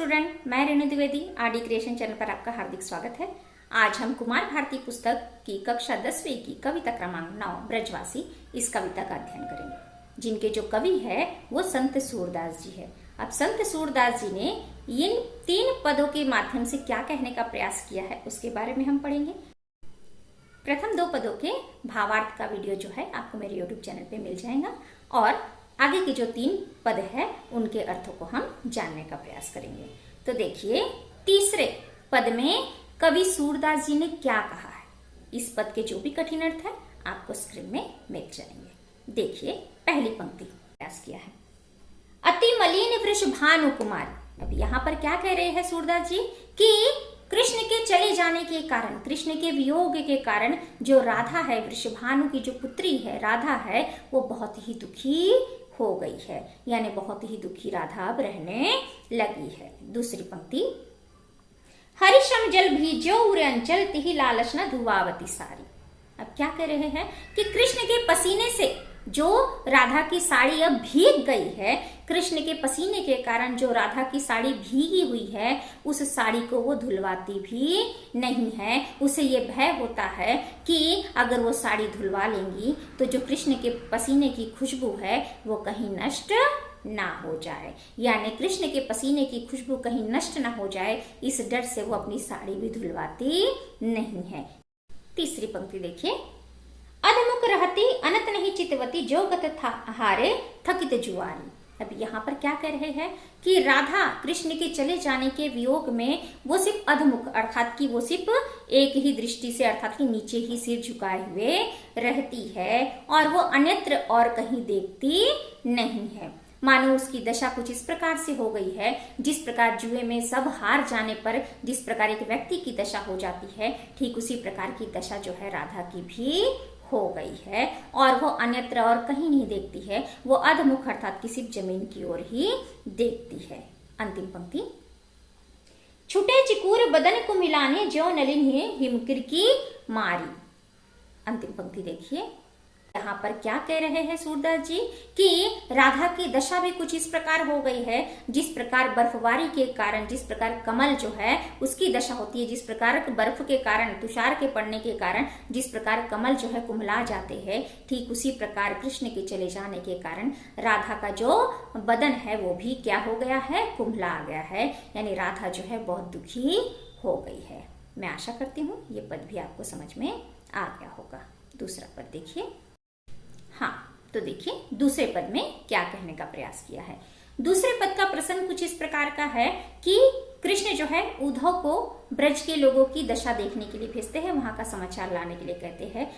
Student, मैं Renu Dwivedi RD creation channel पर आपका हार्दिक स्वागत है। आज हम कुमार भारती पुस्तक की कक्षा 10वीं की कविता क्रमांक 9 ब्रजवासी इस कविता का अध्ययन करेंगे, जिनके जो कवि है वो संत सूरदास जी है। अब संत सूरदास जी ने इन 3 पदों के माध्यम से क्या कहने का प्रयास किया है उसके बारे में हम पढ़ेंगे। प्रथम 2 पदों के भावार्थ का वीडियो जो है आपको मेरे YouTube चैनल पे मिल जाएगा और आगे के जो 3 पद है उनके अर्थों को हम जानने का प्रयास करेंगे। तो देखिए, तीसरे पद में कवि सूरदास जी ने क्या कहा है। इस पद के जो भी कठिन अर्थ है आपको स्क्रीन में मिल जाएंगे। देखिए, पहली पंक्ति प्रयास किया है, अति मलिन वृषभानु कुमार। अब यहाँ पर क्या कह रहे हैं सूरदास जी कि कृष्ण के चले जाने के कारण, कृष्ण के वियोग के कारण जो राधा है, वृषभानु की जो पुत्री है राधा है, वो बहुत ही दुखी हो गई है, यानी बहुत ही दुखी राधा अब रहने लगी है। दूसरी पंक्ति, हरिशम जल भीजो उरे अंचल तिहि लालच न धुआवती सारी। अब क्या कह रहे हैं कि कृष्ण के पसीने से जो राधा की साड़ी अब भीग गई है, कृष्ण के पसीने के कारण जो राधा की साड़ी भीगी हुई है, उस साड़ी को वो धुलवाती भी नहीं है। उसे ये भय होता है कि अगर वो साड़ी धुलवा लेंगी तो जो कृष्ण के पसीने की खुशबू है वो कहीं नष्ट ना हो जाए, यानी कृष्ण के पसीने की खुशबू कहीं नष्ट ना हो जाए, इस डर से वो अपनी साड़ी भी धुलवाती नहीं है। तीसरी पंक्ति देखिए, अधमुख रहती अनत नहीं चितवती जो गत था हारे थकित जुआरी। अब यहाँ पर क्या कह रहे हैं कि राधा कृष्ण के चले जाने के वियोग में वो सिर्फ अधमुख अर्थात कि वो सिर्फ एक ही दृष्टि से अर्थात कि नीचे ही सिर झुकाए हुए रहती है और वो अन्यत्र और कहीं देखती नहीं है। मानो उसकी दशा कुछ इस प्रकार से हो गई है, जिस प्रकार जुए में सब हार जाने पर जिस प्रकार एक व्यक्ति की दशा हो जाती है, ठीक उसी प्रकार की दशा जो है राधा की भी हो गई है और वो अन्यत्र और कहीं नहीं देखती है, वो अधमुख अर्थात कि सिर्फ जमीन की ओर ही देखती है। अंतिम पंक्ति, छुटे चिकूर बदन को मिलाने जो नलिन है हिमकिर की मारी। अंतिम पंक्ति देखिए, यहाँ पर क्या कह रहे हैं सूरदास जी कि राधा की दशा भी कुछ इस प्रकार हो गई है, जिस प्रकार बर्फबारी के कारण, जिस प्रकार कमल जो है उसकी दशा होती है, जिस प्रकार बर्फ के कारण, तुषार के पड़ने के कारण जिस प्रकार कमल जो है कुम्हला जाते हैं, ठीक उसी प्रकार कृष्ण के चले जाने के कारण राधा का जो बदन है वो भी क्या हो गया है, कुम्हला गया है, यानी राधा जो है बहुत दुखी हो गई है। मैं आशा करती हूँ ये पद भी आपको समझ में आ गया होगा। दूसरा पद देखिए, हाँ तो देखिए दूसरे पद में क्या कहने का प्रयास किया है। दूसरे पद का प्रसंग कुछ इस प्रकार का है कि कृष्ण जो है उद्धव को ब्रज के लोगों की दशा देखने के लिए भेजते हैं, वहां का समाचार लाने के लिए कहते हैं,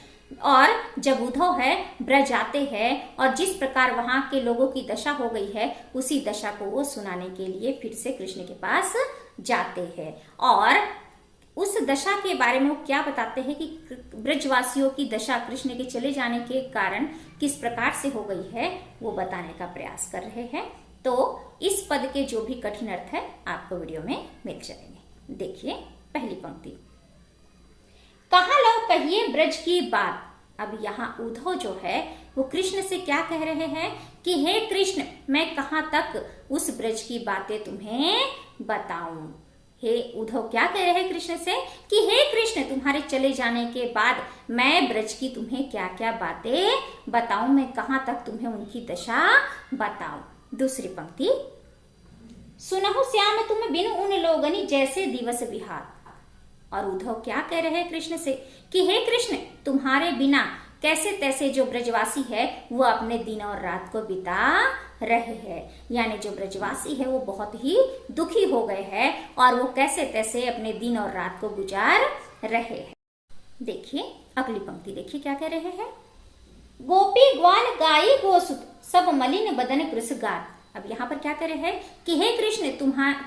और जब उद्धव है ब्रज आते हैं और जिस प्रकार वहां के लोगों की दशा हो गई है उसी दशा को वो सुनाने के लिए फिर से कृष्ण के पास जाते हैं और उस दशा के बारे में वो क्या बताते हैं कि ब्रजवासियों की दशा कृष्ण के चले जाने के कारण किस प्रकार से हो गई है वो बताने का प्रयास कर रहे हैं। तो इस पद के जो भी कठिन अर्थ है आपको वीडियो में मिल जाएंगे। देखिए पहली पंक्ति, कहाँ लो कहिए ब्रज की बात। अब यहाँ उद्धव जो है वो कृष्ण से क्या कह रहे हैं कि हे कृष्ण, मैं कहाँ तक उस ब्रज की बातें तुम्हें बताऊं। हे उद्धव क्या कह रहे हैं कृष्ण से कि हे कृष्ण, तुम्हारे चले जाने के बाद मैं ब्रज की तुम्हें क्या क्या बातें बताऊं, मैं कहाँ तक तुम्हें उनकी दशा बताऊं। दूसरी पंक्ति, सुनहु श्याम तुम बिन उन लोगनी जैसे दिवस विहार। और उद्धव क्या कह रहे हैं कृष्ण से कि हे कृष्ण, तुम्हारे बिना कैसे तैसे जो ब्रजवासी है वो अपने दिन और रात को बिता रहे हैं, यानी जो ब्रजवासी है वो बहुत ही दुखी हो गए हैं और वो कैसे तैसे अपने दिन और रात को गुजार रहे हैं। देखिए अगली पंक्ति देखिए क्या कह रहे हैं, गोपी ग्वाल गाई गोसुत सब मलिन बदन कृषगार। अब यहाँ पर क्या कह रहे हैं कि हे कृष्ण,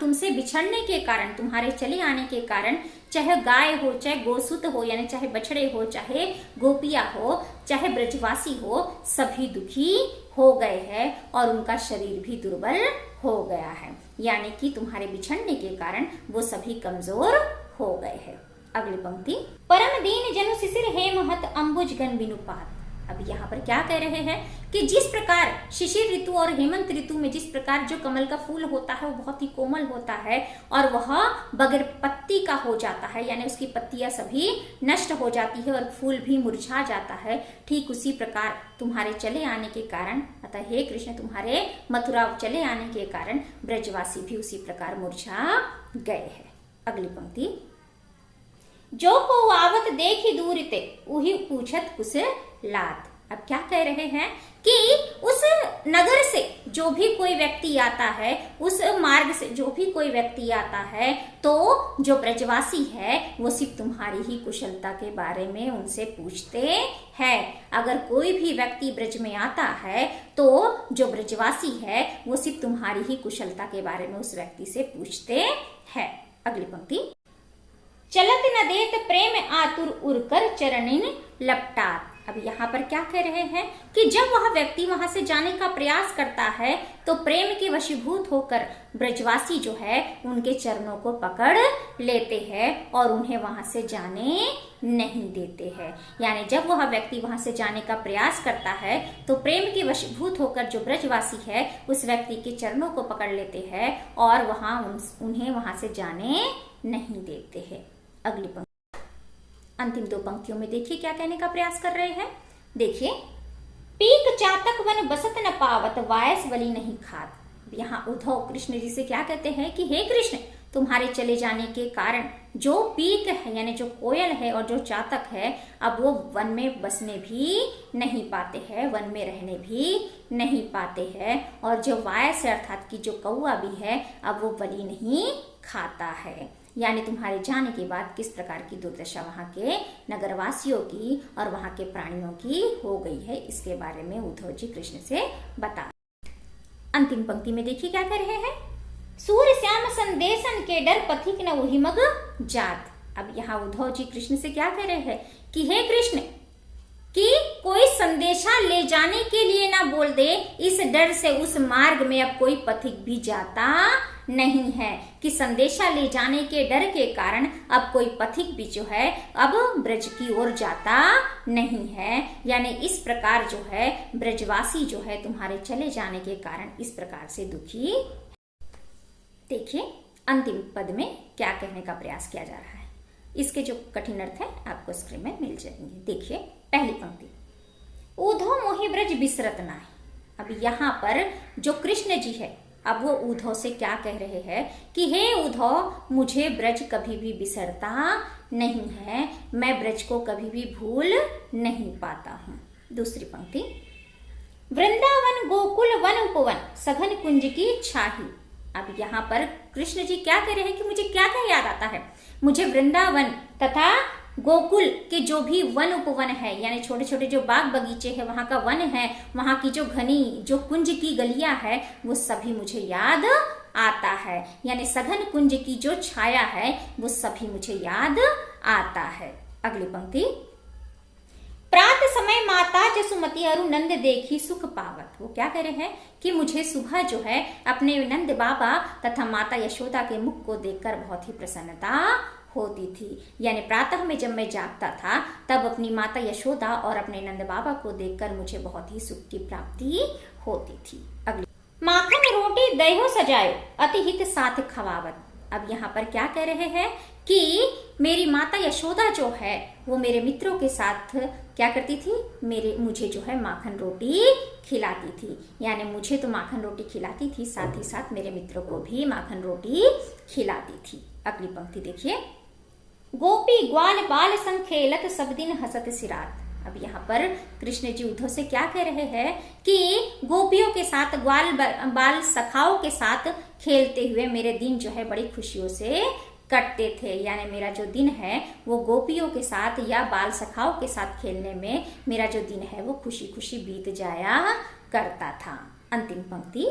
तुमसे बिछड़ने के कारण, तुम्हारे चले आने के कारण, चाहे गाय हो, चाहे गोसुत हो यानी चाहे बछड़े हो, चाहे गोपिया हो, चाहे ब्रजवासी हो, सभी दुखी हो गए हैं और उनका शरीर भी दुर्बल हो गया है, यानी कि तुम्हारे बिछड़ने के कारण वो सभी कमजोर हो गए हैं। अगली पंक्ति, परम दीन जनु शिशिर हे महत अंबुज गण बिनुपात। अब यहाँ पर क्या कह रहे हैं कि जिस प्रकार शिशिर ऋतु और हेमंत ऋतु में जिस प्रकार जो कमल का फूल होता है वो बहुत ही कोमल होता है और वह बगैर पत्ती का हो जाता है, यानी उसकी पत्तियां सभी नष्ट हो जाती है और फूल भी मुरझा जाता है, ठीक उसी प्रकार तुम्हारे चले आने के कारण, अतः हे कृष्ण तुम्हारे मथुरा चले आने के कारण ब्रजवासी भी उसी प्रकार मुरझा गए हैं। अगली पंक्ति, जो को आवत देखी दूर ते उही पूछत कुछ लात। अब क्या कह रहे हैं कि उस नगर से जो भी कोई व्यक्ति आता है, उस मार्ग से जो भी कोई व्यक्ति आता है, तो जो ब्रजवासी है वो सिर्फ तुम्हारी ही कुशलता के बारे में उनसे पूछते हैं। अगर कोई भी व्यक्ति ब्रज में आता है तो जो ब्रजवासी है वो सिर्फ तुम्हारी ही कुशलता के बारे में उस व्यक्ति से पूछते हैं। अगली पंक्ति, चलत न देत प्रेम आतुर उड़कर चरणिन लपटात। अब यहाँ पर क्या कह रहे हैं कि जब वह व्यक्ति वहां से जाने का प्रयास करता है तो प्रेम के वशीभूत होकर ब्रजवासी जो है उनके चरणों को पकड़ लेते हैं और उन्हें वहां से जाने नहीं देते हैं। यानी जब वह व्यक्ति वहां से जाने का प्रयास करता है तो प्रेम के वशीभूत होकर जो ब्रजवासी है उस व्यक्ति के चरणों को पकड़ लेते हैं और उन्हें वहां से जाने नहीं देते हैं। अगली पंक्ति, अंतिम दो पंक्तियों में देखिए क्या कहने का प्रयास कर रहे हैं। देखिए, पीक चातक वन बसत न पावत वायस बलि नहीं खात। यहाँ उद्धव कृष्ण जी से क्या कहते हैं कि हे कृष्ण तुम्हारे चले जाने के कारण जो पीक है यानी जो कोयल है और जो चातक है अब वो वन में बसने भी नहीं पाते हैं, वन में रहने भी नहीं पाते हैं, और जो वायस है अर्थात की जो कौआ भी है अब वो बलि नहीं खाता है। यानी तुम्हारे जाने के बाद किस प्रकार की दुर्दशा वहां के नगरवासियों की और वहां के प्राणियों की हो गई है, इसके बारे में उद्धव जी कृष्ण से बता। अंतिम पंक्ति में देखिए क्या कर रहे हैं, सूर्य श्याम संदेशन के डर पथिक न वही मग जात। अब यहाँ उद्धव जी कृष्ण से क्या कह रहे हैं कि हे कृष्ण कि कोई संदेशा ले जाने के लिए ना बोल दे, इस डर से उस मार्ग में अब कोई पथिक भी जाता नहीं है, कि संदेशा ले जाने के डर के कारण अब कोई पथिक भी जो है अब ब्रज की ओर जाता नहीं है। यानी इस प्रकार जो है ब्रजवासी जो है तुम्हारे चले जाने के कारण इस प्रकार से दुखी। देखिए अंतिम पद में क्या कहने का प्रयास किया जा रहा है, इसके जो कठिन अर्थ है आपको स्क्रीन में मिल जाएंगे। देखिए पहली पंक्ति, उद्धव मोहि ब्रज बिसरत नाहि। अब यहाँ पर जो कृष्ण जी है अब वो उद्धव से क्या कह रहे हैं कि हे उद्धव मुझे ब्रज कभी भी बिसरता नहीं है, मैं ब्रज को कभी भी भूल नहीं पाता हूँ। दूसरी पंक्ति, वृंदावन गोकुल वन उपवन सघन कुंज की छाही। अब यहाँ पर कृष्ण जी क्या कह रहे हैं कि मुझे क्या क्या याद आता है, मुझे वृंदावन तथा गोकुल के जो भी वन उपवन है यानी छोटे छोटे जो बाग बगीचे हैं वहां का वन है, वहां की जो घनी जो कुंज की गलियां है वो सभी मुझे याद आता है। यानी सघन कुंज की जो छाया है वो सभी मुझे याद आता है। अगली पंक्ति, प्रात समय माता जसुमती अरु नंद देखी सुख पावत। वो क्या कह रहे हैं कि मुझे सुबह जो है अपने नंद बाबा तथा माता यशोदा के मुख को देखकर बहुत ही प्रसन्नता होती थी। यानी प्रातः में जब मैं जागता था तब अपनी माता यशोदा और अपने नंद बाबा को देखकर मुझे बहुत ही सुख की प्राप्ति होती थी। अगली, माखन रोटी दही सजायो अति हित साथ खवावत। अब यहाँ पर क्या कह रहे हैं कि मेरी माता यशोदा जो है वो मेरे मित्रों के साथ क्या करती थी, मुझे जो है माखन रोटी खिलाती थी। यानी मुझे तो माखन रोटी खिलाती थी, साथ ही साथ मेरे मित्रों को भी माखन रोटी खिलाती थी। अगली पंक्ति देखिए, गोपी ग्वाल बाल संग खेलत सब दिन हसत सिरात। अब यहाँ पर कृष्ण जी उद्धव से क्या कह रहे हैं कि गोपियों के साथ ग्वाल बाल सखाओं के साथ खेलते हुए मेरे दिन जो है बड़ी खुशियों से कटते थे। यानी मेरा जो दिन है वो गोपियों के साथ या बाल सखाओं के साथ खेलने में मेरा जो दिन है वो खुशी खुशी बीत जाया करता था। अंतिम पंक्ति,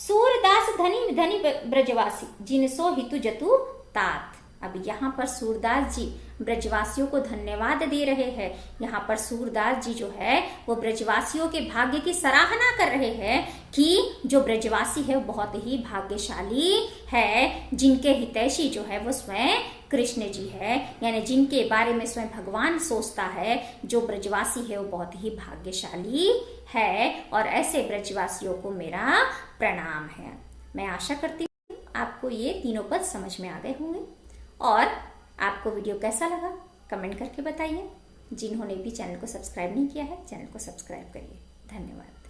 सूरदास धनी धनी ब्रजवासी जिनसो हितु जतु तात। अब यहाँ पर सूरदास जी ब्रजवासियों को धन्यवाद दे रहे हैं। यहाँ पर सूरदास जी जो है वो ब्रजवासियों के भाग्य की सराहना कर रहे हैं कि जो ब्रजवासी है वो बहुत ही भाग्यशाली है, जिनके हितैषी जो है वो स्वयं कृष्ण जी है, यानी जिनके बारे में स्वयं भगवान सोचता है, जो ब्रजवासी है वो बहुत ही भाग्यशाली है। और ऐसे ब्रजवासियों को मेरा प्रणाम है। मैं आशा करती हूँ आपको ये तीनों पद समझ में आ गए होंगे। और आपको वीडियो कैसा लगा कमेंट करके बताइए। जिन्होंने भी चैनल को सब्सक्राइब नहीं किया है, चैनल को सब्सक्राइब करिए। धन्यवाद।